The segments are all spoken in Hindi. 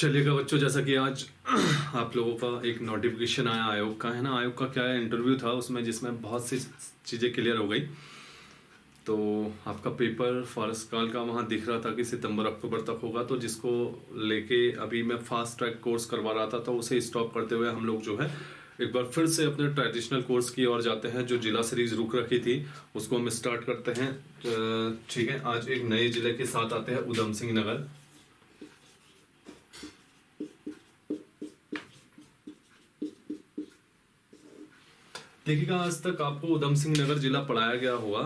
चलिएगा बच्चों, जैसा कि आज आप लोगों का एक नोटिफिकेशन आया आयोग का, है ना। आयोग का क्या है, इंटरव्यू था उसमें, जिसमें बहुत सी चीज़ें क्लियर हो गई। तो आपका पेपर फॉरेस्ट कॉल का वहाँ दिख रहा था कि सितंबर अक्टूबर तक होगा, तो जिसको लेके अभी मैं फास्ट ट्रैक कोर्स करवा रहा था, तो उसे स्टॉप करते हुए हम लोग जो है एक बार फिर से अपने ट्रेडिशनल कोर्स की ओर जाते हैं। जो जिला सीरीज रुक रखी थी उसको हम स्टार्ट करते हैं। ठीक है, आज एक नए जिले के साथ आते हैं, उधम सिंह नगर। देखिएगा, आज तक आपको उधम सिंह नगर जिला पढ़ाया गया होगा,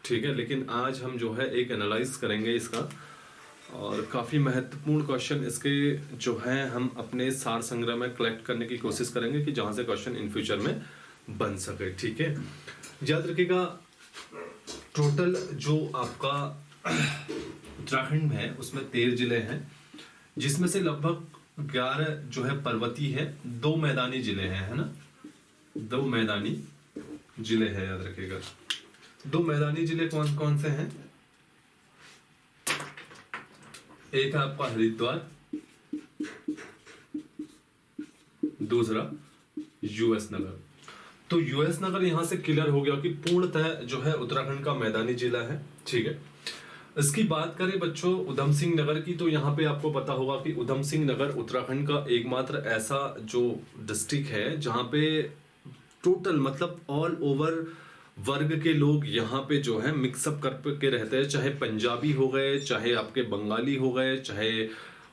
ठीक है, लेकिन आज हम जो है एक एनालाइज करेंगे इसका, और काफ़ी महत्वपूर्ण क्वेश्चन इसके जो है हम अपने सार संग्रह में कलेक्ट करने की कोशिश करेंगे कि जहां से क्वेश्चन इन फ्यूचर में बन सके। ठीक है, याद रखिएगा, टोटल जो आपका उत्तराखंड है उसमें 13 जिले हैं, जिसमें से लगभग 11 जो है पर्वतीय है, 2 मैदानी जिले हैं, है ना। 2 मैदानी जिले हैं, याद रखिएगा। 2 मैदानी जिले कौन कौन से हैं? एक है आपका हरिद्वार, दूसरा यूएस नगर। तो यूएस नगर यहां से क्लियर हो गया कि पूर्णतः जो है उत्तराखंड का मैदानी जिला है। ठीक है, इसकी बात करें बच्चों उधम सिंह नगर की, तो यहाँ पे आपको पता होगा कि उधम सिंह नगर उत्तराखंड का एकमात्र ऐसा जो डिस्ट्रिक्ट है जहां पे टोटल मतलब ऑल ओवर वर्ग के लोग यहाँ पे जो है मिक्सअप करके रहते हैं। चाहे पंजाबी हो गए, चाहे आपके बंगाली हो गए, चाहे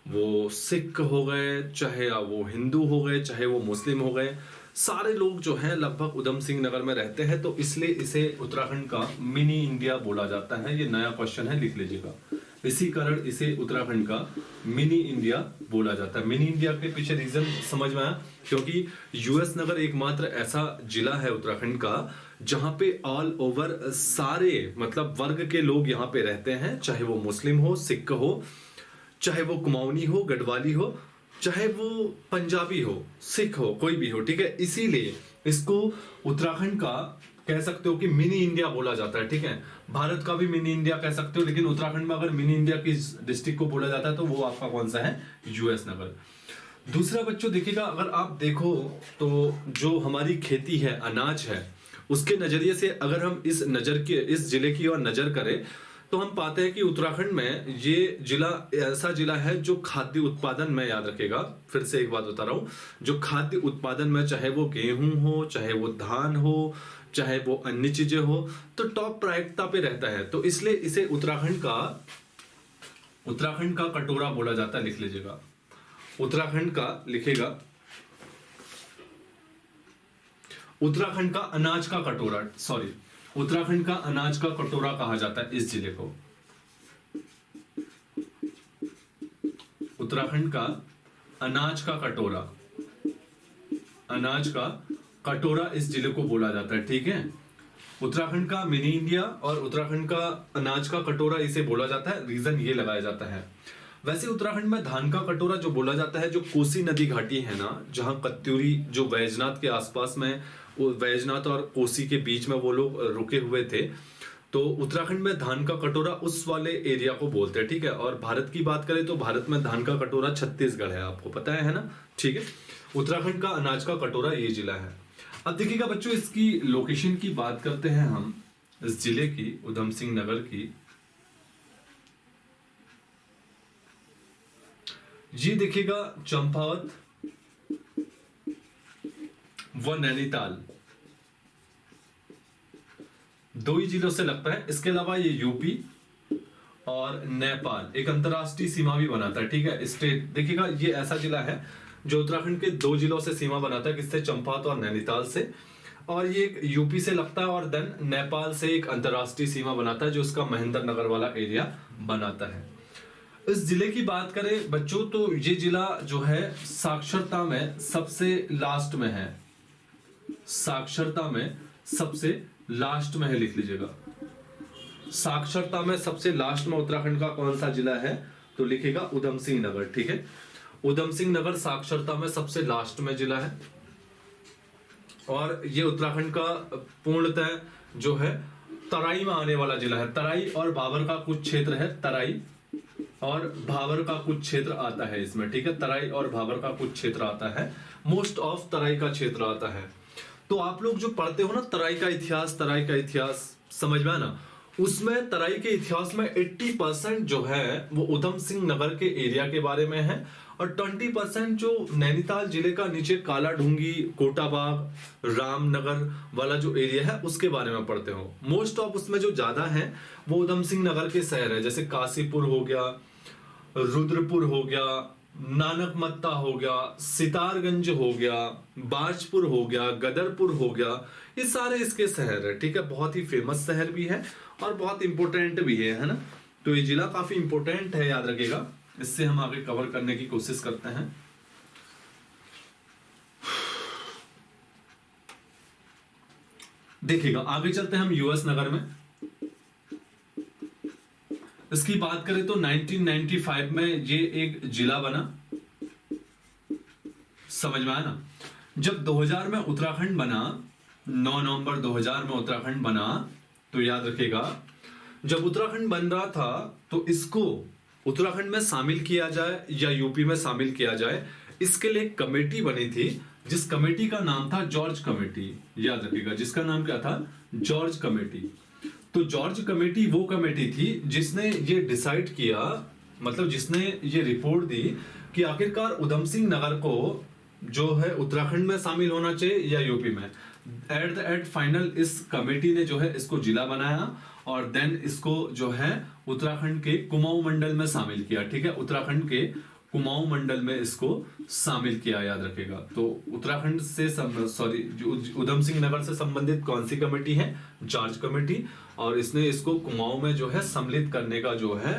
वो सिख हो गए, चाहे वो हिंदू हो गए, चाहे वो मुस्लिम हो गए, सारे लोग जो हैं लगभग उधम सिंह नगर में रहते हैं। तो इसलिए इसे उत्तराखंड का मिनी इंडिया बोला जाता है। ये नया क्वेश्चन है, लिख लीजिएगा। इसी कारण इसे उत्तराखंड का मिनी इंडिया बोला जाता है। मिनी इंडिया के पीछे रीजन समझ में आया, क्योंकि यूएस नगर एकमात्र ऐसा जिला है उत्तराखंड का जहां पे ऑल ओवर सारे मतलब वर्ग के लोग यहाँ पे रहते हैं, चाहे वो मुस्लिम हो, सिख हो, चाहे वो कुमाऊनी हो, गढ़वाली हो, चाहे वो पंजाबी हो, सिख हो, कोई भी हो। ठीक है, इसीलिए इसको उत्तराखंड का कह सकते हो कि मिनी इंडिया बोला जाता है। ठीक है, भारत का भी मिनी इंडिया कह सकते हो, लेकिन उत्तराखंड में अगर मिनी इंडिया की डिस्ट्रिक्ट को बोला जाता है तो वो आपका कौन सा है? यूएस नगर। दूसरा बच्चों देखिएगा, अगर आप देखो तो जो हमारी खेती है, अनाज है, उसके नजरिए से अगर हम इस जिले की ओर नजर करें तो हम पाते हैं कि उत्तराखंड में ये जिला ऐसा जिला है जो खाद्य उत्पादन में, याद रखेगा, फिर से एक बात बता रहा हूं, जो खाद्य उत्पादन में चाहे वो गेहूं हो, चाहे वो धान हो, चाहे वो अन्य चीजें हो, तो टॉप प्राथमिकता पे रहता है। तो इसलिए इसे उत्तराखंड का कटोरा बोला जाता है। लिख लीजिएगा, उत्तराखंड का, लिखेगा उत्तराखंड का अनाज का कटोरा, सॉरी, उत्तराखंड का अनाज का कटोरा कहा जाता है इस जिले को। उत्तराखंड का अनाज का कटोरा, अनाज का कटोरा इस जिले को बोला जाता है। ठीक है, उत्तराखंड का मिनी इंडिया और उत्तराखंड का अनाज का कटोरा इसे बोला जाता है। रीजन ये लगाया जाता है। वैसे उत्तराखंड में धान का कटोरा जो बोला जाता है, जो कोसी नदी घाटी है ना, जहां कत्यूरी जो वैजनाथ के आसपास में, वो वैजनाथ और कोसी के बीच में वो लोग रुके हुए थे, तो उत्तराखंड में धान का कटोरा उस वाले एरिया को बोलते हैं। ठीक है, और भारत की बात करें तो भारत में धान का कटोरा छत्तीसगढ़ है, आपको पता है ना। ठीक है, उत्तराखंड का अनाज का कटोरा ये जिला है। अब देखिएगा बच्चों, इसकी लोकेशन की बात करते हैं हम, इस जिले की, उधम सिंह नगर की। ये देखिएगा चंपावत व नैनीताल, 2 ही जिलों से लगता है। इसके अलावा ये यूपी और नेपाल एक अंतरराष्ट्रीय सीमा भी बनाता है। ठीक है, स्टेट देखिएगा, ये ऐसा जिला है जो उत्तराखंड के 2 जिलों से सीमा बनाता है, किससे? चंपावत और नैनीताल से। और ये एक यूपी से लगता है और देन नेपाल से एक अंतरराष्ट्रीय सीमा बनाता है, जो उसका महेंद्र नगर वाला एरिया बनाता है। इस जिले की बात करें बच्चों तो ये जिला जो है साक्षरता में सबसे लास्ट में है, साक्षरता में सबसे लास्ट में है। लिख लीजिएगा, साक्षरता में सबसे लास्ट में उत्तराखंड का कौन सा जिला है? तो लिखेगा उधम सिंह नगर। ठीक है, उधम सिंह नगर साक्षरता में सबसे लास्ट में जिला है, और ये उत्तराखंड का पूर्णतः जो है तराई में आने वाला जिला है। तराई और बाबर का कुछ क्षेत्र है, तराई और भाबर का कुछ क्षेत्र आता है इसमें, ठीक है। तराई और भाबर का कुछ क्षेत्र आता है, मोस्ट ऑफ तराई का क्षेत्र आता है। तो आप लोग जो पढ़ते हो ना तराई का इतिहास समझ में आना, उसमें तराई के इतिहास में 80% जो है वो उधम सिंह नगर के एरिया के बारे में है, और 20% जो नैनीताल जिले का नीचे काला ढूंगी, कोटाबाग, रामनगर वाला जो एरिया है उसके बारे में पढ़ते हो। मोस्ट ऑफ उसमें जो ज्यादा है वो उधम सिंह नगर के शहर है, जैसे काशीपुर हो गया, रुद्रपुर हो गया, नानकमत्ता हो गया, सितारगंज हो गया, बाजपुर हो गया, गदरपुर हो गया, ये सारे इसके शहर है, ठीक है। बहुत ही फेमस शहर भी है और बहुत इंपोर्टेंट भी है ना। तो ये जिला काफी इंपोर्टेंट है, याद रखिएगा। इससे हम आगे कवर करने की कोशिश करते हैं। देखिएगा आगे चलते हैं हम यूएस नगर में। इसकी बात करें तो 1995 में ये एक जिला बना, समझ में आया ना। जब 2000 में उत्तराखंड बना, 9 नवंबर 2000 में उत्तराखंड बना, तो याद रखिएगा जब उत्तराखंड बन रहा था तो इसको उत्तराखंड में शामिल किया जाए या यूपी में शामिल किया जाए, इसके लिए एक कमेटी बनी थी, जिस कमेटी का नाम था जॉर्ज कमेटी। याद रखिएगा जिसका नाम क्या था, जॉर्ज कमेटी। तो जॉर्ज कमेटी वो कमेटी थी जिसने ये डिसाइड किया, मतलब जिसने ये रिपोर्ट दी कि आखिरकार उधम सिंह नगर को जो है उत्तराखंड में शामिल होना चाहिए या यूपी में। एट द एंड फाइनल इस कमेटी ने जो है इसको जिला बनाया और देन इसको जो है उत्तराखंड के कुमाऊं मंडल में शामिल किया, ठीक है। उत्तराखंड के कुमाऊं मंडल में इसको शामिल किया, याद रखेगा। तो उत्तराखंड से उधम सिंह नगर से संबंधित कौन सी कमेटी है, जॉर्ज कमेटी, और इसने इसको कुमाऊं में जो है सम्मिलित करने का जो है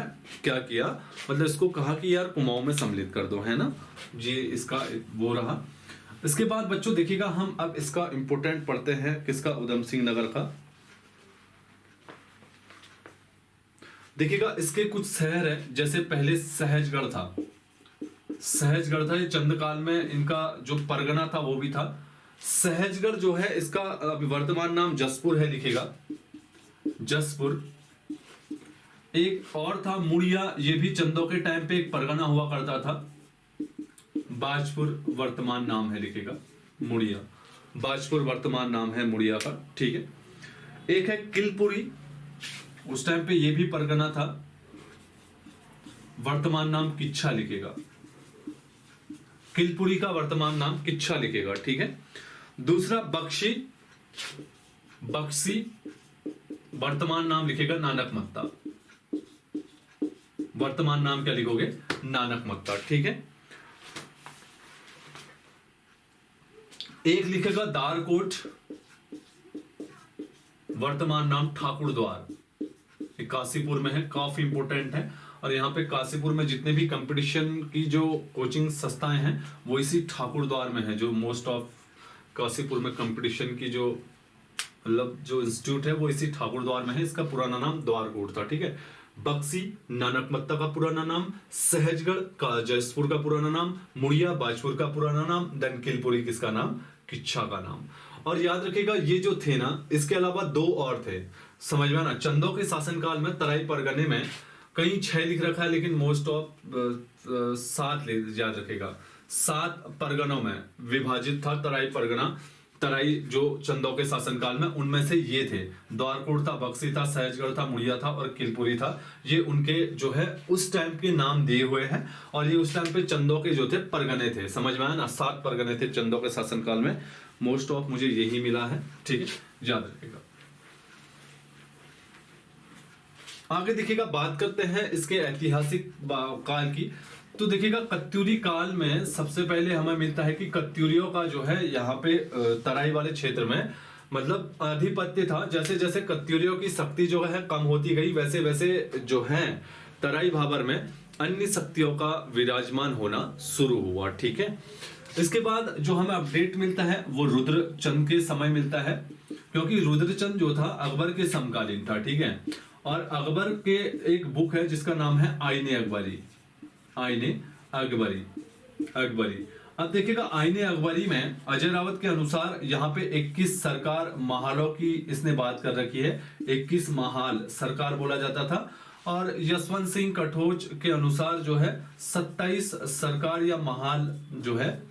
क्या किया, मतलब इसको कहा कि यार कुमाऊं में सम्मिलित कर दो, है ना। ये इसका वो रहा। इसके बाद बच्चों देखिएगा हम अब इसका इंपोर्टेंट पढ़ते हैं, किसका, उधम सिंह नगर का। देखिएगा इसके कुछ शहर है, जैसे पहले सहजगढ़ था, ये चंद्रकाल में इनका जो परगना था वो भी था। सहजगढ़ जो है इसका अभी वर्तमान नाम जसपुर है, लिखेगा जसपुर। एक और था मुड़िया, ये भी चंदों के टाइम पे एक परगना हुआ करता था। बाजपुर वर्तमान नाम है, लिखेगा मुड़िया। बाजपुर वर्तमान नाम है मुड़िया का, ठीक है। एक है किलपुरी, उस टाइम पे ये भी परगना था, वर्तमान नाम किच्छा, लिखेगा किलपुरी का वर्तमान नाम किच्छा, लिखेगा, ठीक है। दूसरा बक्सी, वर्तमान नाम लिखेगा नानकमत्ता, वर्तमान नाम क्या लिखोगे, नानकमत्ता, ठीक है। एक लिखेगा दारकोट, वर्तमान नाम ठाकुर द्वार, काशीपुर में है, काफी इंपोर्टेंट है। और यहाँ पे काशीपुर में जितने भी कंपटीशन की जो कोचिंग संस्थाएं हैं वो इसी ठाकुर द्वार में है। जो मोस्ट ऑफ काशीपुर में कंपटीशन की जो मतलब जो इंस्टीट्यूट है वो इसी ठाकुर द्वार में है। इसका पुराना नाम द्वारकोट था, ठीक है। बक्सी नानकमत्ता का पुराना नाम, सहजगढ़ का जसपुर का पुराना नाम, मुड़िया बाजपुर का पुराना नाम, देन किलपुरी किसका नाम, किच्छा का नाम। और याद रखिएगा ये जो थे ना, इसके अलावा दो और थे, समझ में ना। चंदों के शासनकाल में तराई परगने में कहीं 6 लिख रखा है, लेकिन मोस्ट ऑफ 7 याद रखेगा, 7 परगनों में विभाजित था तराई परगना। तराई जो चंदों के शासनकाल में, उनमें से ये थे, द्वारकोट था, बक्सी था, सहजगढ़ था, मुड़िया था और किलपुरी था। ये उनके जो है उस टाइम के नाम दिए हुए हैं, और ये उस टाइम पे चंदों के जो थे परगने थे, समझ में आया ना। 7 परगने थे चंदों के शासनकाल में, मोस्ट ऑफ मुझे यही मिला है, ठीक है, याद रखेगा। आगे देखिएगा बात करते हैं इसके ऐतिहासिक काल की। तो देखिएगा कत्यूरी काल में सबसे पहले हमें मिलता है कि कत्यूरियों का जो है यहाँ पे तराई वाले क्षेत्र में मतलब आधिपत्य था। जैसे जैसे कत्यूरियों की शक्ति जो है कम होती गई, वैसे वैसे जो है तराई भाबर में अन्य शक्तियों का विराजमान होना शुरू हुआ, ठीक है। इसके बाद जो हमें अपडेट मिलता है वो रुद्रचंद के समय मिलता है, क्योंकि रुद्रचंद जो था अकबर के समकालीन था, ठीक है। और अकबर के एक बुक है जिसका नाम है आईने अकबरी, आईने अकबरी। अब देखिएगा आईने अकबरी में अजय रावत के अनुसार यहाँ पे 21 सरकार महालों की इसने बात कर रखी है, 21 महाल सरकार बोला जाता था। और यशवंत सिंह कटोच के अनुसार जो है 27 सरकार या महाल जो है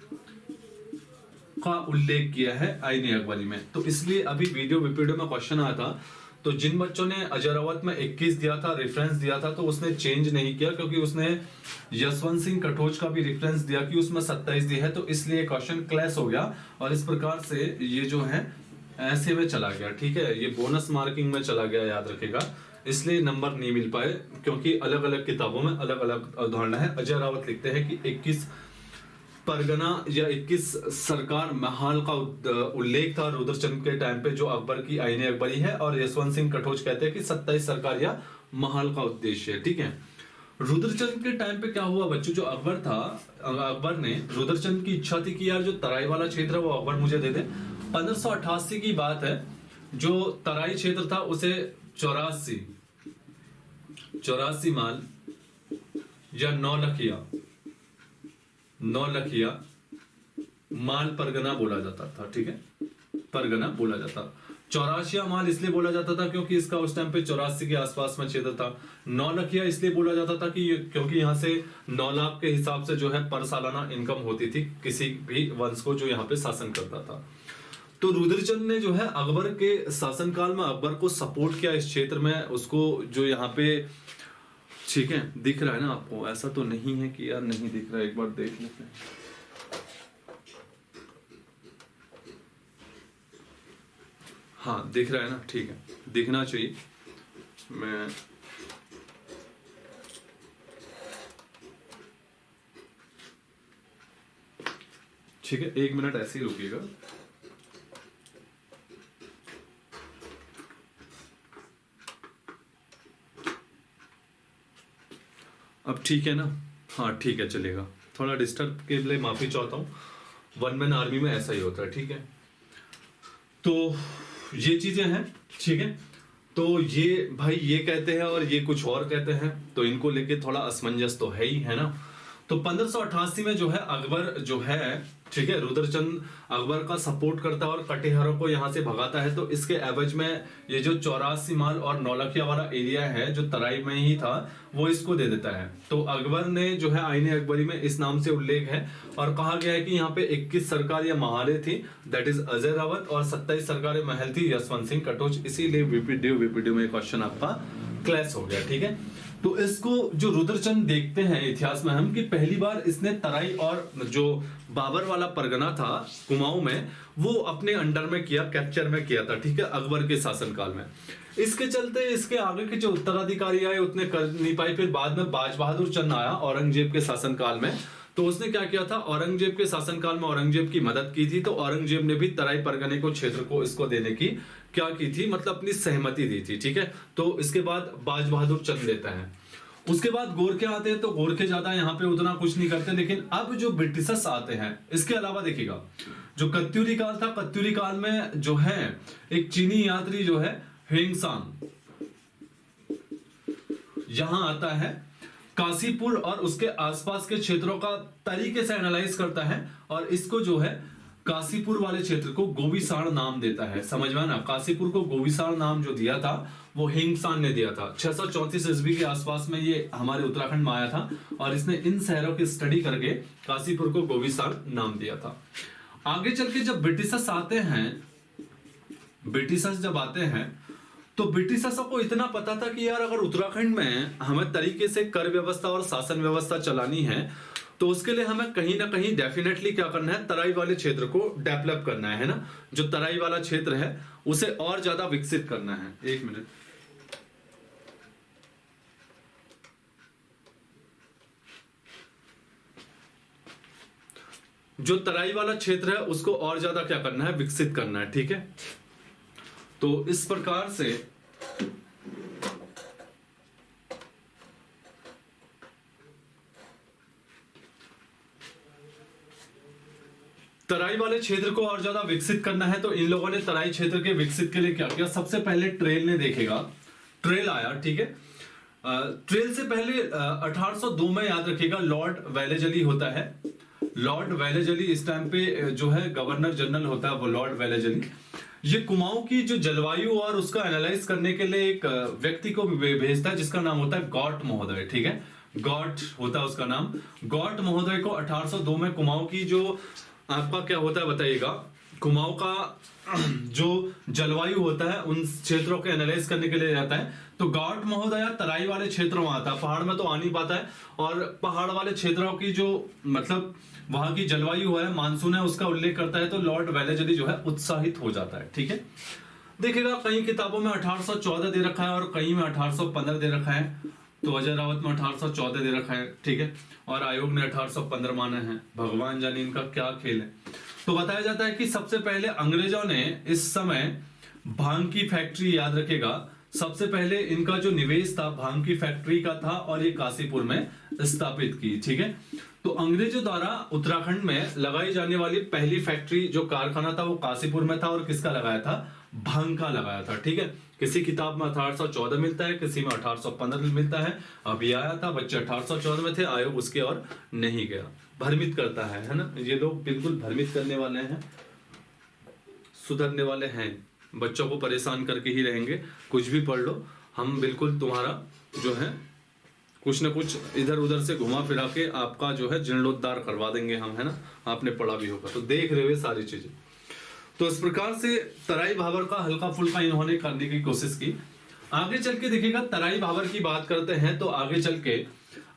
का उल्लेख किया है आईने अकबरी में। तो इसलिए अभी वीडियो में क्वेश्चन आया था, तो जिन बच्चों ने अजरावत में 21 दिया था, रेफरेंस दिया था, तो उसने चेंज नहीं किया क्योंकि उसने यशवंत सिंह कटोच का भी रेफरेंस दिया कि उसमें 27 दिया है, तो इसलिए क्वेश्चन क्लैश हो गया और इस प्रकार से ये जो है ऐसे में चला गया। ठीक है, ये बोनस मार्किंग में चला गया, याद रखेगा, इसलिए नंबर नहीं मिल पाए क्योंकि अलग अलग किताबों में अलग अलग अवधारणा है। अजय रावत लिखते हैं कि 21 परगना या 21 सरकार महाल का उल्लेख था रुद्रचंद के टाइम पे जो अकबर की आईने अकबरी है, और यशवंत सिंह कटोच कहते हैं कि 27 सरकार या महाल का उद्देश्य है। ठीक है, रुद्रचंद के टाइम पे क्या हुआ बच्चों, जो अकबर था, अकबर ने, रुद्रचंद की इच्छा थी कि यार जो तराई वाला क्षेत्र है वो अकबर मुझे दे दे। 1588 की बात है, जो तराई क्षेत्र था उसे 84 माल या 9 लखिया माल परगना बोला जाता था। ठीक है, परगना बोला जाता। 84 माल इसलिए बोला जाता था क्योंकि इसका उस टाइम पे 84 के आसपास में क्षेत्र था। 9 लखिया इसलिए बोला जाता था कि क्योंकि यहाँ से 9 लाख के हिसाब से जो है पर सालाना इनकम होती थी किसी भी वंश को जो यहाँ पे शासन करता था। तो रुद्रचंद ने जो है अकबर के शासनकाल में अकबर को सपोर्ट किया इस क्षेत्र में, उसको जो यहाँ पे, ठीक है, दिख रहा है ना आपको, ऐसा तो नहीं है कि यार नहीं दिख रहा है, एक बार देख लेते हैं। हाँ दिख रहा है ना, ठीक है, दिखना चाहिए। मैं ठीक है, 1 मिनट ऐसे ही रुकिएगा। अब ठीक है ना, हाँ ठीक है, चलेगा। थोड़ा डिस्टर्ब के लिए माफी चाहता हूँ, वन मैन आर्मी में ऐसा ही होता है। ठीक है, तो ये चीजें हैं। ठीक है, तो ये भाई ये कहते हैं और ये कुछ और कहते हैं, तो इनको लेके थोड़ा असमंजस तो है ही, है ना। तो 1588 में जो है अकबर जो है, ठीक है, रुद्रचंद अकबर का सपोर्ट करता है और कटिहारों को यहाँ से भगाता है। तो इसके एवज में ये जो 84 माल और 9 लखिया वाला एरिया है जो तराई में ही था वो इसको दे देता है। तो अकबर ने जो है आईने अकबरी में इस नाम से उल्लेख है और कहा गया है कि यहाँ पे 21 सरकार या महाले थी, दैट इज अजय रावत, और 27 सरकारें महल थी यशवंत सिंह कटोच। इसीलिए वीपीडीओ में क्वेश्चन आपका क्लैश हो गया। ठीक है, तो इसको जो रुद्रचंद देखते हैं इतिहास में हम कि पहली बार इसने तराई और जो बाबर वाला परगना था कुमाऊं में वो अपने अंडर में किया, कैप्चर में किया था। ठीक है, अकबर के शासनकाल में। इसके चलते इसके आगे के जो उत्तराधिकारी आए उतने कर नहीं पाए। फिर बाद में बाज बहादुर चंद आया औरंगजेब के शासनकाल में, तो उसने क्या किया था, औरंगजेब के शासनकाल में औरंगजेब की मदद की थी। तो औरंगजेब ने भी तराई परगने को क्षेत्र को इसको देने की क्या की थी, मतलब अपनी सहमति दी थी। ठीक है, तो इसके बाद बाज बहादुर चंद लेता है। उसके बाद गोरखे आते हैं, तो गोरखे ज्यादा यहाँ पे उतना कुछ नहीं करते। लेकिन अब जो ब्रिटिशर्स आते हैं, इसके अलावा देखिएगा जो कत्यूरी काल था, कत्यूरी काल में जो है एक चीनी यात्री जो है हेंगसांग यहां आता है, काशीपुर और उसके आसपास के क्षेत्रों का तरीके से एनालाइज करता है और इसको जो है काशीपुर वाले क्षेत्र को गोविसाण नाम देता है। समझ में ना, काशीपुर को गोविसाण नाम जो दिया था वो हिंगसान ने दिया था। 634 ईस्वी के आसपास में ये हमारे उत्तराखंड में आया था और इसने इन शहरों की स्टडी करके काशीपुर को गोविसाण नाम दिया था। आगे चल के जब ब्रिटिशर्स आते हैं तो ब्रिटिशर्स को इतना पता था कि यार अगर उत्तराखंड में हमें तरीके से कर व्यवस्था और शासन व्यवस्था चलानी है तो उसके लिए हमें कहीं ना कहीं डेफिनेटली क्या करना है, तराई वाले क्षेत्र को डेवलप करना है ना। जो तराई वाला क्षेत्र है उसे और ज्यादा विकसित करना है। 1 मिनट, जो तराई वाला क्षेत्र है उसको और ज्यादा क्या करना है, विकसित करना है। ठीक है, तो इस प्रकार से तराई वाले क्षेत्र को और ज्यादा विकसित करना है। तो इन लोगों ने तराई क्षेत्र के विकसित के लिए क्या किया, सबसे पहले ट्रेल ने देखेगा, ट्रेल आया। ठीक है, ट्रेल से पहले 1802 में याद रखिएगा लॉर्ड वेलेजली होता है। लॉर्ड वेलेजली इस टाइम पे जो है गवर्नर जनरल होता है, वो लॉर्ड वेलेजली। ये कुमाऊं की जो जलवायु और उसका एनालाइज करने के लिए एक व्यक्ति को भेजता है जिसका नाम होता है गॉट महोदय, ठीक है, गॉट होता है उसका नाम। गॉट महोदय को 1802 में कुमाऊं की जो आपका क्या होता है बताइएगा, कुमाऊं का जो जलवायु होता है उन क्षेत्रों को एनालाइज करने के लिए जाता है। तो गॉट महोदय तराई वाले क्षेत्रों में आता है, पहाड़ में तो आ नहीं पाता है, और पहाड़ वाले क्षेत्रों की जो मतलब वहां की जलवायु है, मानसून है, उसका उल्लेख करता है। तो लॉर्ड वेलेजली जो है उत्साहित हो जाता है, ठीक है। देखिएगा कई किताबों में 1814 दे रखा है और कई में 1815 दे रखा है। तो अजय रावत में 1814 दे रखा है, ठीक है, और आयोग ने 1815 माना है। भगवान जाने इनका क्या खेल है। तो बताया जाता है कि सबसे पहले अंग्रेजों ने इस समय भांग की फैक्ट्री, याद रखेगा, सबसे पहले इनका जो निवेश था भांग की फैक्ट्री का था और ये काशीपुर में स्थापित की, ठीक है। तो अंग्रेजों द्वारा उत्तराखंड में लगाई जाने वाली पहली फैक्ट्री जो कारखाना था वो काशीपुर में था, और किसका लगाया था, भांग का लगाया था, ठीक है। किसी किताब में 1814 मिलता है, किसी में 1815 मिलता है। अभी आया था, बच्चे 1814 में थे, आयोग उसके और नहीं गया। भ्रमित करता है ना, ये लोग बिल्कुल भ्रमित करने वाले हैं, सुधरने वाले हैं, बच्चों को परेशान करके ही रहेंगे। कुछ भी पढ़ लो, हम बिल्कुल तुम्हारा जो है कुछ ना कुछ इधर उधर से घुमा फिरा के आपका जो है जीर्णोद्धार करवा देंगे हम, है ना, आपने पढ़ा भी होगा तो देख रहे हुए सारी चीजें। तो इस प्रकार से तराई भाबर का हल्का फुल्का इन्होंने करने की कोशिश की। आगे चल के देखिएगा, तराई भाबर की बात करते हैं तो आगे चल के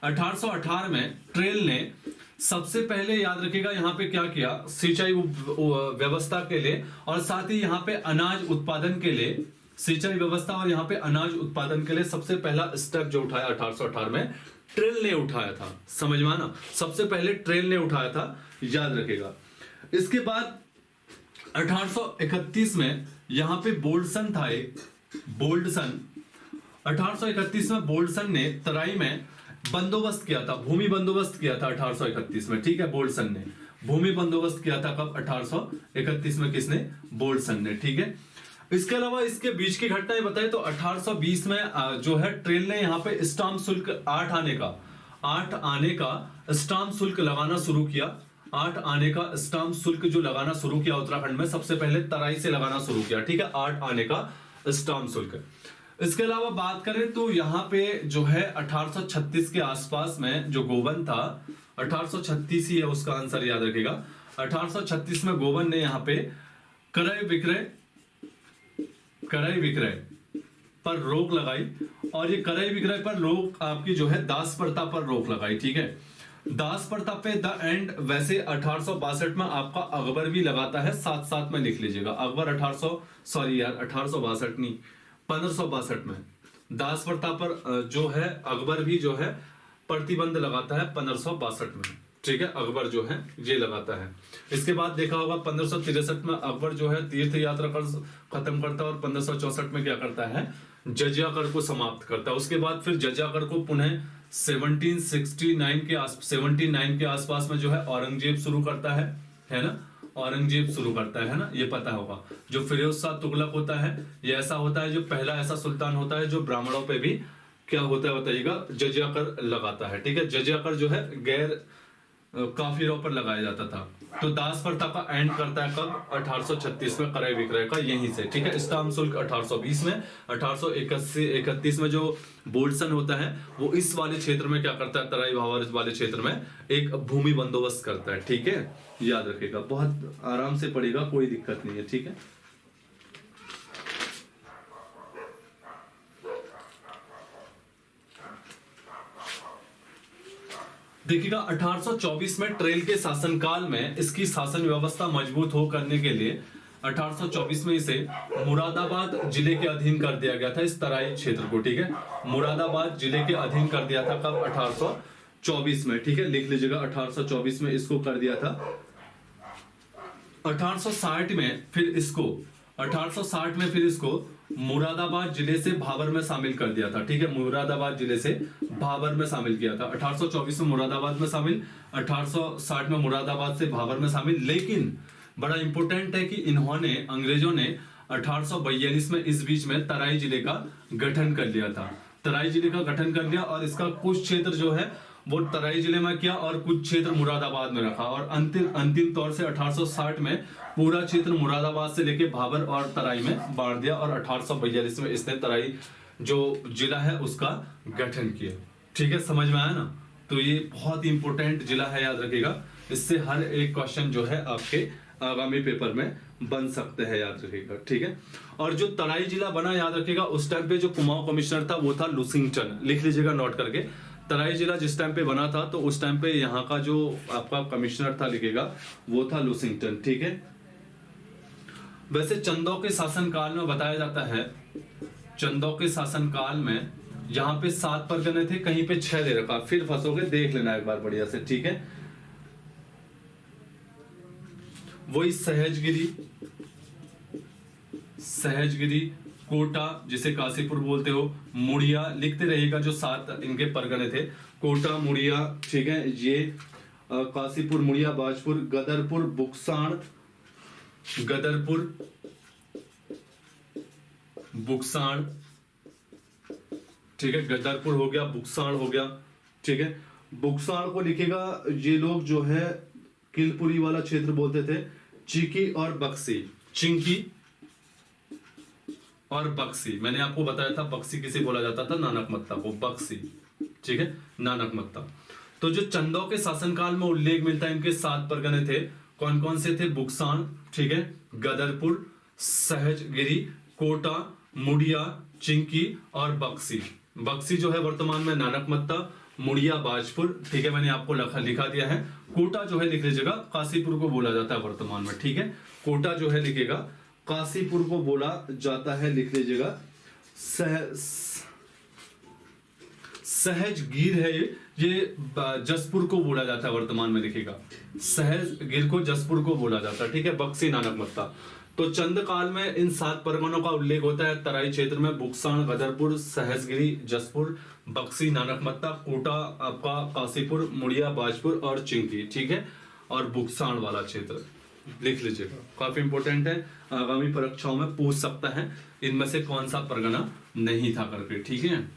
1818 में ट्रेल ने सबसे पहले, याद रखिएगा, यहाँ पे क्या किया, सिंचाई व्यवस्था के लिए और साथ ही यहाँ पे अनाज उत्पादन के लिए, सिंचाई व्यवस्था और यहाँ पे अनाज उत्पादन के लिए सबसे पहला स्टेप जो उठाया 1818 में ट्रेल ने उठाया था। समझ में आना, सबसे पहले ट्रेल ने उठाया था, याद रखेगा। इसके बाद 1831 में यहाँ पे बोल्डसन था, एक बोल्डसन, 1831 में बोल्डसन ने तराई में बंदोबस्त किया था, भूमि बंदोबस्त किया था 1831 में, ठीक है। बोल्डसन ने भूमि बंदोबस्त किया था कब, 1831 में, किसने, बोल्डसन ने, ठीक है। इसके अलावा इसके बीच की घटनाएं बताएं तो 1820 में जो है ट्रेल ने यहाँ पे स्टाम्प शुल्क 8 आने का स्टाम्प शुल्क लगाना शुरू किया। 8 आने का स्टाम्प शुल्क जो लगाना शुरू किया उत्तराखंड में, सबसे पहले तराई से लगाना शुरू किया, ठीक है, 8 आने का स्टाम्प शुल्क। इसके अलावा बात करें तो यहाँ पे जो है 1836 के आसपास में जो गोवन था, 1836 ही है उसका आंसर, याद रखेगा। 1836 में गोवन ने यहाँ पे क्रय विक्रय पर रोक लगाई, और ये क्रय विक्रय पर रोक आपकी जो है दास प्रथा पर रोक लगाई, ठीक है। दास प्रथा पे द एंड, वैसे 1862 में आपका अकबर भी लगाता है, साथ साथ में लिख लीजिएगा, अकबर 1862 नहीं, 1562 में दास प्रथा पर जो है अकबर भी जो है प्रतिबंध लगाता है 1562 में, ठीक है, अकबर जो है ये लगाता है। इसके बाद देखा होगा 1563 में अकबर जो है तीर्थ यात्रा कर खत्म करता है, और 1564 में क्या करता है, जजिया कर को समाप्त करता है। उसके बाद फिर जजिया कर को पुनः 79 के आसपास में जो है औरंगजेब शुरू करता है ना, औरंगजेब शुरू करता है ना, ये पता होगा। जो फिरोज शाह तुगलक होता है, ये ऐसा होता है जो पहला ऐसा सुल्तान होता है जो ब्राह्मणों पे भी क्या होता है बताइएगा, जजिया कर लगाता है, ठीक है। जजिया कर जो है गैर काफिरों पर लगाया जाता था। तो दास प्रथा का एंड करता है कब, 1836 में क्रय विक्रय का, यहीं से, ठीक है। स्टाम्प शुल्क 1820 में, 1831 में जो बोल्डसन होता है वो इस वाले क्षेत्र में क्या करता है, तराई भावर वाले क्षेत्र में एक भूमि बंदोबस्त करता है, ठीक है, याद रखेगा। बहुत आराम से पढ़ेगा, कोई दिक्कत नहीं है, ठीक है। देखिएगा 1824 में ट्रेल के शासनकाल में इसकी शासन व्यवस्था मजबूत हो करने के लिए 1824 में इसे मुरादाबाद जिले के अधीन कर दिया गया था, इस तराई क्षेत्र को, ठीक है। मुरादाबाद जिले के अधीन कर दिया था कब, 1824 में, ठीक है, लिख लीजिएगा, 1824 में इसको कर दिया था। 1860 में फिर इसको मुरादाबाद जिले से भाबर में शामिल कर दिया था, ठीक है। मुरादाबाद जिले से भाबर में शामिल किया था। 1824 में मुरादाबाद में शामिल, 1860 में मुरादाबाद से भाबर में शामिल। लेकिन बड़ा इंपॉर्टेंट है कि इन्होंने, अंग्रेजों ने 1842 में इस बीच में तराई जिले का गठन कर लिया था, तराई जिले का गठन कर लिया, और इसका कुछ क्षेत्र जो है वो तराई जिले में किया और कुछ क्षेत्र मुरादाबाद में रखा, और अंतिम तौर से 1860 में पूरा क्षेत्र मुरादाबाद से लेके भाबर और तराई में बांट दिया, और 1842 में इसने तराई जो जिला है उसका गठन किया। ठीक है, समझ में आया ना? तो ये बहुत ही इंपॉर्टेंट जिला है, याद रखिएगा। इससे हर एक क्वेश्चन जो है आपके आगामी पेपर में बन सकते हैं, याद रखिएगा। ठीक है, और जो तराई जिला बना, याद रखिएगा, उस टाइम पे जो कुमाऊं कमिश्नर था वो था लुसिंगटन। लिख लीजिएगा नोट करके। तराई जिला जिस टाइम पे बना था तो उस टाइम पे यहाँ का जो आपका कमिश्नर था, लिखेगा, वो था लुसिंगटन। ठीक है, वैसे चंदों के शासनकाल में बताया जाता है, चंदों के शासनकाल में यहाँ पे 7 परगने थे, कहीं पे 6 दे रखा, फिर फंसोगे, देख लेना एक बार बढ़िया से। ठीक है, वही सहजगिरी, कोटा जिसे काशीपुर बोलते हो, मुड़िया, लिखते रहिएगा जो 7 इनके परगने थे, कोटा, मुड़िया। ठीक है, ये काशीपुर, मुड़िया, बाजपुर, गदरपुर, बुक्साण, बुक्साण। ठीक है, गदरपुर हो गया, बुक्साण हो गया। ठीक है, बुक्साण को लिखेगा, ये लोग जो है किलपुरी वाला क्षेत्र बोलते थे, चिकी और बक्सी, चिंकी और बक्सी। मैंने आपको बताया था बक्सी किसे बोला जाता था, नानकमत्ता को, बक्सी। ठीक है, नानकमत्ता। तो जो चंदों के शासनकाल में उल्लेख मिलता है, इनके 7 परगने थे, कौन कौन से थे? बुक्साण, ठीक है, गदरपुर, सहजगिरी, कोटा, मुड़िया, चिंकी और बक्सी। बक्सी जो है वर्तमान में नानकमत्ता, मुड़िया बाजपुर। ठीक है, मैंने आपको लिखा दिया है। कोटा जो है लिख लीजिएगा, काशीपुर को बोला जाता है वर्तमान में। ठीक है, कोटा जो है लिखेगा, काशीपुर को बोला जाता है, लिख लीजिएगा। सहजगीर है ये जसपुर को बोला जाता है वर्तमान में, लिखेगा, सहजगीर को जसपुर को बोला जाता है। ठीक है, बक्सी, नानकमत्ता। तो चंद काल में इन 7 परगनों का उल्लेख होता है तराई क्षेत्र में, बुक्साण, गदरपुर, सहजगिरी, जसपुर, बक्सी, नानकमत्ता, कोटा आपका, काशीपुर, मुड़िया, बाजपुर और चिंकी। ठीक है, और बुक्साण वाला क्षेत्र लिख लीजिएगा, काफी इंपॉर्टेंट है, आगामी परीक्षाओं में पूछ सकता है इनमें से कौन सा परगना नहीं था करके। ठीक है,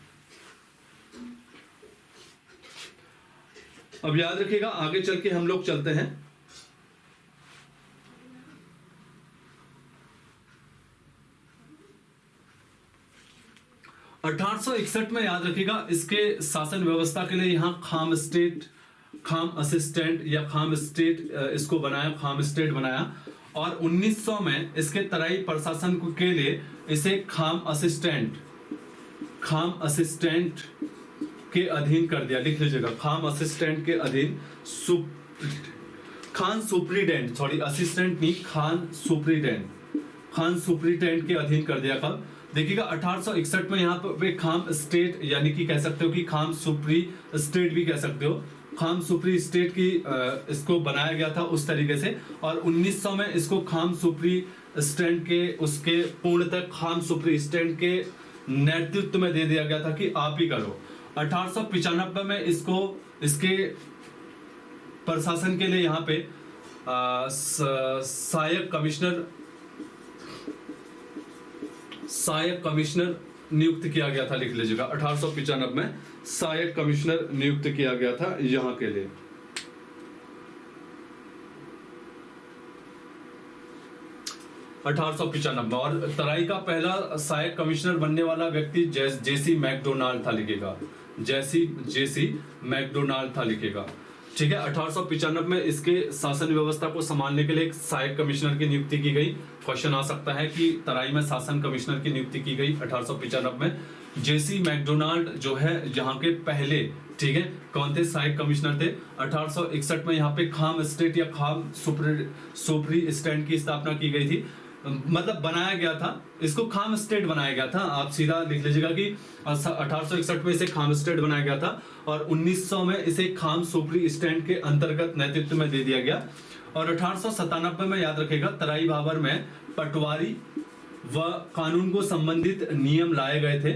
अब याद रखिएगा, आगे चल के हम लोग चलते हैं 1861 में। याद रखिएगा, इसके शासन व्यवस्था के लिए यहाँ खाम असिस्टेंट या खाम स्टेट इसको बनाया, खाम स्टेट बनाया, और 1900 में इसके तराई प्रशासन के लिए इसे खाम असिस्टेंट के अधीन कर दिया। लिख लीजिएगा, खाम असिस्टेंट के अधीन, खान सुप्रीटेंडेंट के अधीन कर दिया। कब? देखिएगा 1861 में यहाँ पे खाम स्टेट, यानी कि कह सकते हो कि खाम सुप्री स्टेट भी कह सकते हो, खाम सुप्री स्टेट की इसको बनाया गया था उस तरीके से, और 1900 में इसको खाम सुप्री स्टेट के उसके पूर्णतः खाम सुप्री स्टेट के नेतृत्व में दे दिया गया था कि आप ही करो। 1895 में इसको इसके प्रशासन के लिए यहाँ पे सहायक कमिश्नर नियुक्त किया गया था। लिख लीजिएगा, 1895 में सहायक कमिश्नर नियुक्त किया गया था यहाँ के लिए। और तराई का पहला सहायक कमिश्नर बनने वाला व्यक्ति जेसी मैकडोनाल्ड था। लिखेगा, जेसी मैकडोनाल्ड था। लिखेगा, ठीक है। 1895 में इसके शासन व्यवस्था को संभालने के लिए एक सहायक कमिश्नर की नियुक्ति की गई। क्वेश्चन आ सकता है कि तराई में शासन कमिश्नर की नियुक्ति की गई 1895 में। जेसी मैकडोनाल्ड जो है यहाँ के पहले, ठीक है, कौन थे? सहायक कमिश्नर थे। 1861 में यहाँ पे खाम स्टेट या खाम सुप्री स्टैंड की स्थापना की गई थी, मतलब बनाया गया था, इसको खाम स्टेट बनाया गया था। आप सीधा लिख लीजिएगा कि 1861 में इसे खाम स्टेट बनाया गया था और 1900 में इसे खाम सुप्री स्टैंड के अंतर्गत नेतृत्व में दे दिया गया। और 1897 में याद रखेगा तराई भाबर में पटवारी व कानून को संबंधित नियम लाए गए थे।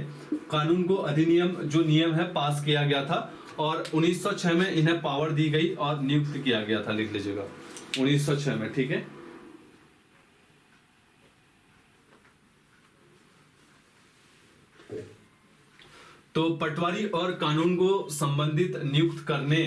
कानून को अधिनियम जो नियम है पास किया गया था और 1906 में इन्हें पावर दी गई और नियुक्त किया गया था। लिख लीजिएगा 1906 में, ठीक है। तो पटवारी और कानून को संबंधित नियुक्त करने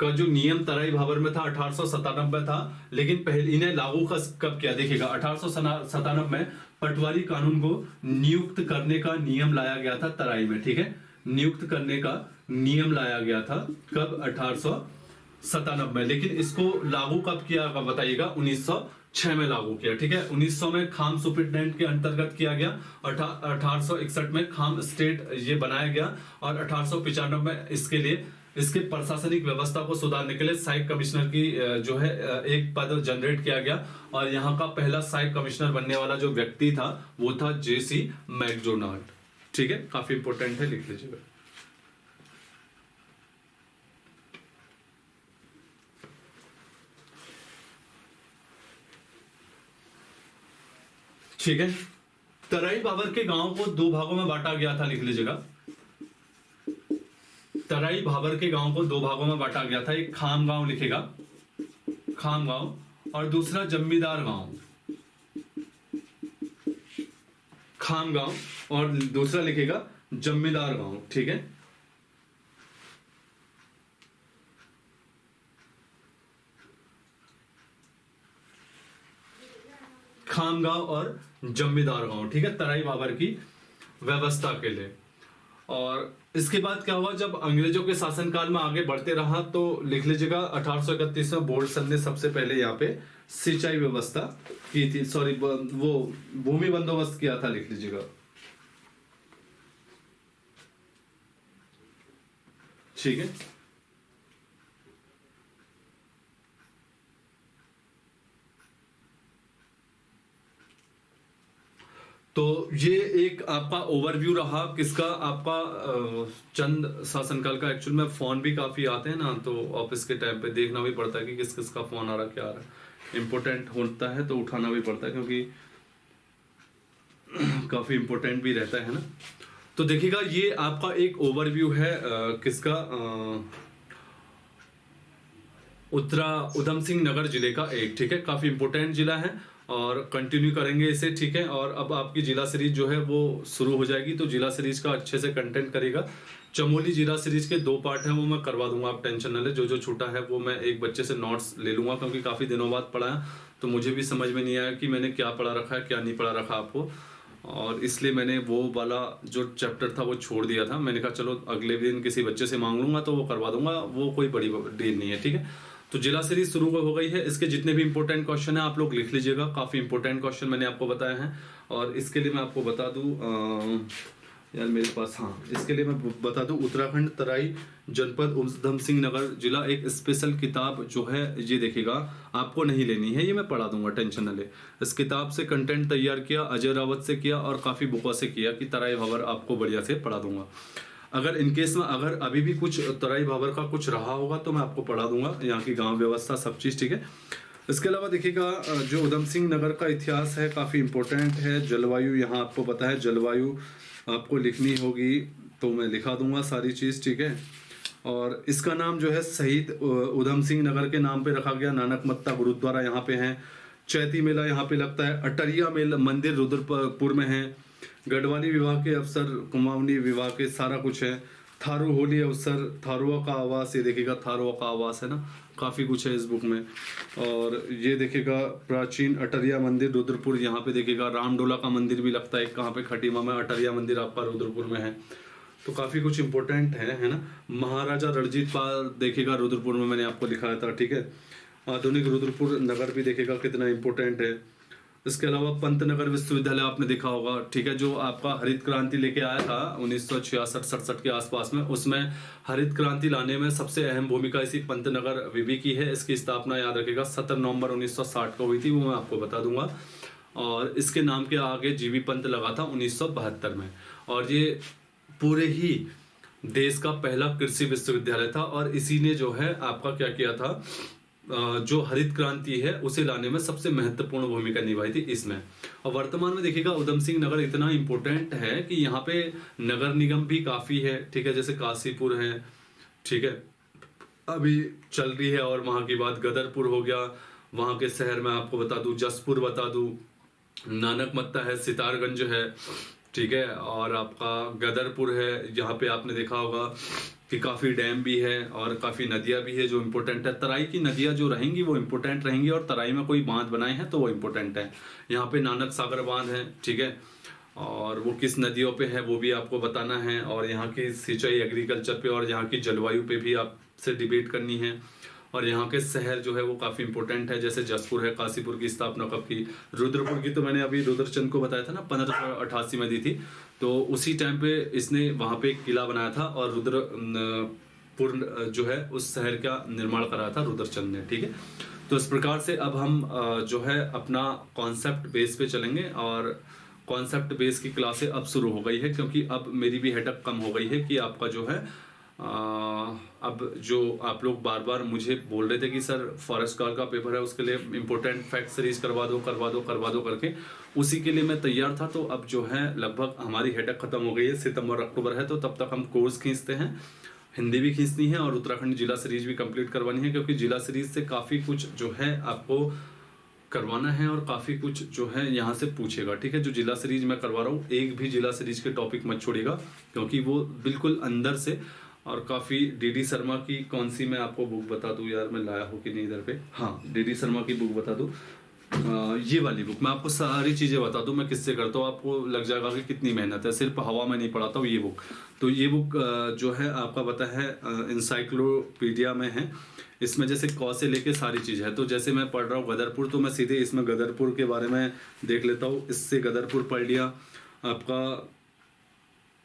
का जो नियम तराई भाबर में था 1897 था, लेकिन पहले इन्हें लागू कब किया देखिएगा 1897 में पटवारी कानून को नियुक्त करने का नियम लाया गया था तराई में, ठीक है, नियुक्त करने का नियम लाया गया था कब 1897 में, लेकिन इसको लागू कब किया बताइएगा 1906 में लागू किया, ठीक है। 1900 में खाम सुपरिटेंडेंट के अंतर्गत किया गया, 1861 में खाम स्टेट ये बनाया गया और 1895 में इसके लिए इसके प्रशासनिक व्यवस्था को सुधारने के लिए सहायक कमिश्नर की जो है एक पद जनरेट किया गया और यहाँ का पहला सहायक कमिश्नर बनने वाला जो व्यक्ति था वो था जेसी मैकडोनाल्ड, ठीक है, काफी इंपॉर्टेंट है, लिख लीजिएगा। ठीक है, तराई भाबर के गांव को दो भागों में बांटा गया था, लिख लीजिएगा। तराई भाबर के गांव को दो भागों में बांटा गया था, एक खाम गांव लिखेगा, खाम गांव, और दूसरा जमींदार गांव, खाम गांव, और दूसरा लिखेगा जमींदार गांव, ठीक है। खाम गांव और जमींदार गांव, ठीक है, तराई भाबर की व्यवस्था के लिए। और इसके बाद क्या हुआ, जब अंग्रेजों के शासनकाल में आगे बढ़ते रहा तो लिख लीजिएगा 1831 में बोर्डसन ने सबसे पहले यहाँ पे सिंचाई व्यवस्था की थी, सॉरी वो भूमि बंदोबस्त किया था, लिख लीजिएगा। ठीक है, तो ये एक आपका ओवरव्यू रहा किसका, आपका चंद शासनकाल का। एक्चुअल में फोन भी काफी आते हैं ना, तो ऑफिस के टाइम पे देखना भी पड़ता है कि किस किस का फोन आ रहा क्या आ रहा है, इंपॉर्टेंट होता है तो उठाना भी पड़ता है क्योंकि काफी इंपॉर्टेंट भी रहता है ना। तो देखिएगा ये आपका एक ओवरव्यू है किसका, उत्तरा उधम सिंह नगर जिले का एक, ठीक है, काफी इंपॉर्टेंट जिला है और कंटिन्यू करेंगे इसे, ठीक है। और अब आपकी जिला सीरीज जो है वो शुरू हो जाएगी, तो जिला सीरीज का अच्छे से कंटेंट करेगा। चमोली जिला सीरीज के 2 पार्ट हैं वो मैं करवा दूंगा, आप टेंशन न ले। जो जो छूटा है वो मैं एक बच्चे से नोट्स ले लूंगा क्योंकि काफी दिनों बाद पढ़ा है तो मुझे भी समझ में नहीं आया कि मैंने क्या पढ़ा रखा है क्या नहीं पढ़ा रखा आपको, और इसलिए मैंने वो वाला जो चैप्टर था वो छोड़ दिया था। मैंने कहा चलो अगले दिन किसी बच्चे से मांग लूंगा तो वो करवा दूंगा, वो कोई बड़ी डील नहीं है, ठीक है। तो जिला सीरीज शुरू हो गई है, इसके जितने भी इंपॉर्टेंट क्वेश्चन है आप लोग लिख लीजिएगा, काफी इंपॉर्टेंट क्वेश्चन मैंने आपको बताया है। और इसके लिए मैं आपको बता दूं यार मेरे पास, हाँ इसके लिए मैं बता दूं उत्तराखंड तराई जनपद उधम सिंह नगर जिला एक स्पेशल किताब जो है ये देखिएगा, आपको नहीं लेनी है, ये मैं पढ़ा दूंगा, टेंशन न ले। इस किताब से कंटेंट तैयार किया, अजय रावत से किया और काफी बुकों से किया कि तराई भाबर आपको बढ़िया से पढ़ा दूंगा। अगर इनकेस में अगर अभी भी कुछ तराई भाबर का कुछ रहा होगा तो मैं आपको पढ़ा दूंगा, यहाँ की गांव व्यवस्था सब चीज़, ठीक है। इसके अलावा देखिएगा जो उधम सिंह नगर का इतिहास है काफ़ी इम्पोर्टेंट है। जलवायु यहाँ आपको पता है, जलवायु आपको लिखनी होगी तो मैं लिखा दूंगा सारी चीज़, ठीक है। और इसका नाम जो है शहीद उधम सिंह नगर के नाम पे रखा गया। नानक मत्ता गुरुद्वारा यहाँ पे है, चैती मेला यहाँ पे लगता है, अटरिया मेला मंदिर रुद्रपुर में है, गढ़वाली विवाह के अवसर, कुमाऊनी विवाह के सारा कुछ है, थारू होली अवसर, थारुआ का आवास, ये देखिएगा थारुआ का आवास है ना, काफ़ी कुछ है इस बुक में। और ये देखिएगा प्राचीन अटरिया मंदिर रुद्रपुर, यहाँ पे देखिएगा रामडोला का मंदिर भी लगता है कहाँ पे, खटीमा में अटरिया मंदिर आपका रुद्रपुर में है, तो काफ़ी कुछ इंपॉर्टेंट है ना। महाराजा रणजीत पाल देखिएगा रुद्रपुर में मैंने आपको दिखाया था, ठीक है। आधुनिक रुद्रपुर नगर भी देखिएगा कितना इंपॉर्टेंट है। इसके अलावा पंतनगर विश्वविद्यालय आपने देखा होगा, ठीक है, जो आपका हरित क्रांति लेके आया था 1966-67 के आसपास में, उसमें हरित क्रांति लाने में सबसे अहम भूमिका इसी पंतनगर विवि की है। इसकी स्थापना याद रखिएगा 17 नवंबर 1960 को हुई थी, वो मैं आपको बता दूंगा। और इसके नाम के आगे जीवी पंत लगा था 1972 में, और ये पूरे ही देश का पहला कृषि विश्वविद्यालय था। और इसी ने जो है आपका क्या किया था, जो हरित क्रांति है उसे लाने में सबसे महत्वपूर्ण भूमिका निभाई थी इसमें। और वर्तमान में देखिएगा उधम सिंह नगर इतना इम्पोर्टेंट है कि यहाँ पे नगर निगम भी काफ़ी है, ठीक है, जैसे काशीपुर है, ठीक है, अभी चल रही है। और वहाँ की बात गदरपुर हो गया, वहाँ के शहर में आपको बता दूँ जसपुर बता दूँ, नानक मत्ता है, सितारगंज है, ठीक है। और आपका गदरपुर है, जहाँ पे आपने देखा होगा कि काफ़ी डैम भी है और काफ़ी नदियाँ भी है जो इम्पोर्टेंट है। तराई की नदियाँ जो रहेंगी वो इम्पोर्टेंट रहेंगी, और तराई में कोई बांध बनाए हैं तो वो इम्पोर्टेंट है। यहाँ पे नानक सागर बांध है, ठीक है, और वो किस नदियों पे है वो भी आपको बताना है, और यहाँ की सिंचाई एग्रीकल्चर पे और यहाँ की जलवायु पे भी आपसे डिबेट करनी है। और यहाँ के शहर जो है वो काफ़ी इंपॉर्टेंट है, जैसे जसपुर है, काशीपुर की स्थापना कब की, रुद्रपुर की तो मैंने अभी रुद्रचंद को बताया था ना, 1588 में दी थी, तो उसी टाइम पे इसने वहाँ पे एक किला बनाया था, और रुद्रपुर जो है उस शहर का निर्माण कराया था रुद्रचंद ने, ठीक है। तो इस प्रकार से अब हम जो है अपना कॉन्सेप्ट बेस पे चलेंगे, और कॉन्सेप्ट बेस की क्लासें अब शुरू हो गई है, क्योंकि अब मेरी भी हेडक कम हो गई है कि आपका जो है अब जो आप लोग बार बार मुझे बोल रहे थे कि सर फॉरेस्ट गार्ड का पेपर है उसके लिए इंपॉर्टेंट फैक्ट सीरीज करवा दो करके, उसी के लिए मैं तैयार था। तो अब जो है लगभग हमारी हेडक खत्म हो गई है, सितंबर अक्टूबर है, तो तब तक हम कोर्स खींचते हैं, हिंदी भी खींचनी है और उत्तराखंड जिला सीरीज भी कंप्लीट करवानी है, क्योंकि जिला सीरीज से काफ़ी कुछ जो है आपको करवाना है और काफ़ी कुछ जो है यहाँ से पूछेगा, ठीक है। जो जिला सीरीज मैं करवा रहा हूँ, एक भी जिला सीरीज के टॉपिक मत छोड़िएगा, क्योंकि वो बिल्कुल अंदर से, और काफ़ी डीडी शर्मा की कौन सी मैं आपको बुक बता दूँ यार, मैं लाया हूँ कि नहीं इधर पे, हाँ डीडी शर्मा की बुक बता दूँ, ये वाली बुक मैं आपको सारी चीज़ें बता दूँ मैं किससे करता हूँ, आपको लग जाएगा कि कितनी मेहनत है, सिर्फ हवा में नहीं पढ़ाता हूँ ये बुक। तो ये बुक जो है आपका पता है इंसाइक्लोपीडिया में है, इसमें जैसे क से लेके सारी चीज़ है। तो जैसे मैं पढ़ रहा हूँ गदरपुर, तो मैं सीधे इसमें गदरपुर के बारे में देख लेता हूँ, इससे गदरपुर पढ़ लिया, आपका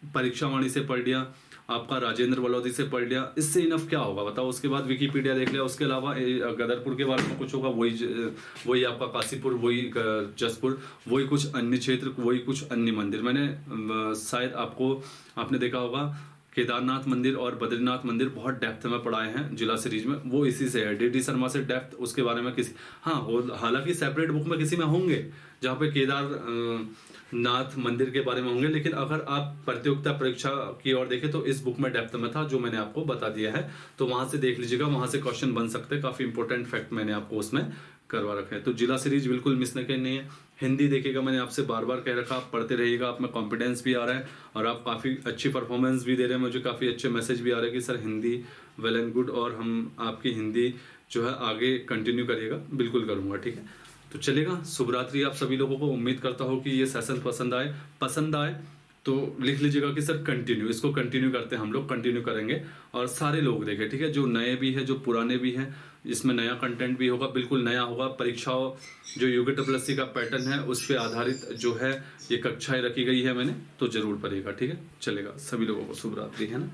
परीक्षा वाणी से पढ़ लिया, आपका राजेंद्र बलौदी से पढ़ लिया, इससे इनफ क्या होगा बताओ। उसके बाद विकीपीडिया देख लिया, उसके अलावा गदरपुर के बारे में कुछ होगा, वही आपका काशीपुर, वही जसपुर, वही कुछ अन्य क्षेत्र, वही कुछ अन्य मंदिर। मैंने शायद आपने देखा होगा केदारनाथ मंदिर और बद्रीनाथ मंदिर बहुत डेप्थ में पढ़ाए हैं जिला सीरीज में, वो इसी से है, डीडी शर्मा से डेप्थ उसके बारे में किसी, हाँ हालांकि सेपरेट बुक में किसी में होंगे जहाँ पे केदारनाथ मंदिर के बारे में होंगे, लेकिन अगर आप प्रतियोगिता परीक्षा की ओर देखें तो इस बुक में डेप्थ में था जो मैंने आपको बता दिया है, तो वहां से देख लीजिएगा, वहां से क्वेश्चन बन सकते हैं, काफी इंपॉर्टेंट फैक्ट मैंने आपको उसमें करवा रखा है। तो जिला सीरीज बिल्कुल मिस न करनी है। हिंदी देखिएगा, मैंने आपसे बार बार कह रखा, आप पढ़ते रहिएगा, आप में कॉन्फिडेंस भी आ रहा है और आप काफ़ी अच्छी परफॉर्मेंस भी दे रहे हैं, मुझे काफ़ी अच्छे मैसेज भी आ रहे हैं कि sir Hindi well and good, और हम आपकी हिंदी जो है आगे कंटिन्यू करिएगा, बिल्कुल करूँगा, ठीक है। तो चलेगा, शुभ रात्रि आप सभी लोगों को। उम्मीद करता हूँ कि ये सेशन पसंद आए तो लिख लीजिएगा कि सर कंटिन्यू, इसको कंटिन्यू करते हैं, हम लोग कंटिन्यू करेंगे और सारे लोग देखें, ठीक है, जो नए भी है जो पुराने भी हैं, इसमें नया कंटेंट भी होगा, बिल्कुल नया होगा। परीक्षाओं जो UG+C का पैटर्न है उस पर आधारित जो है ये कक्षाएं रखी गई है मैंने, तो जरूर पढ़ेगा, ठीक है। चलेगा, सभी लोगों को शुभ रात्रि, है ना।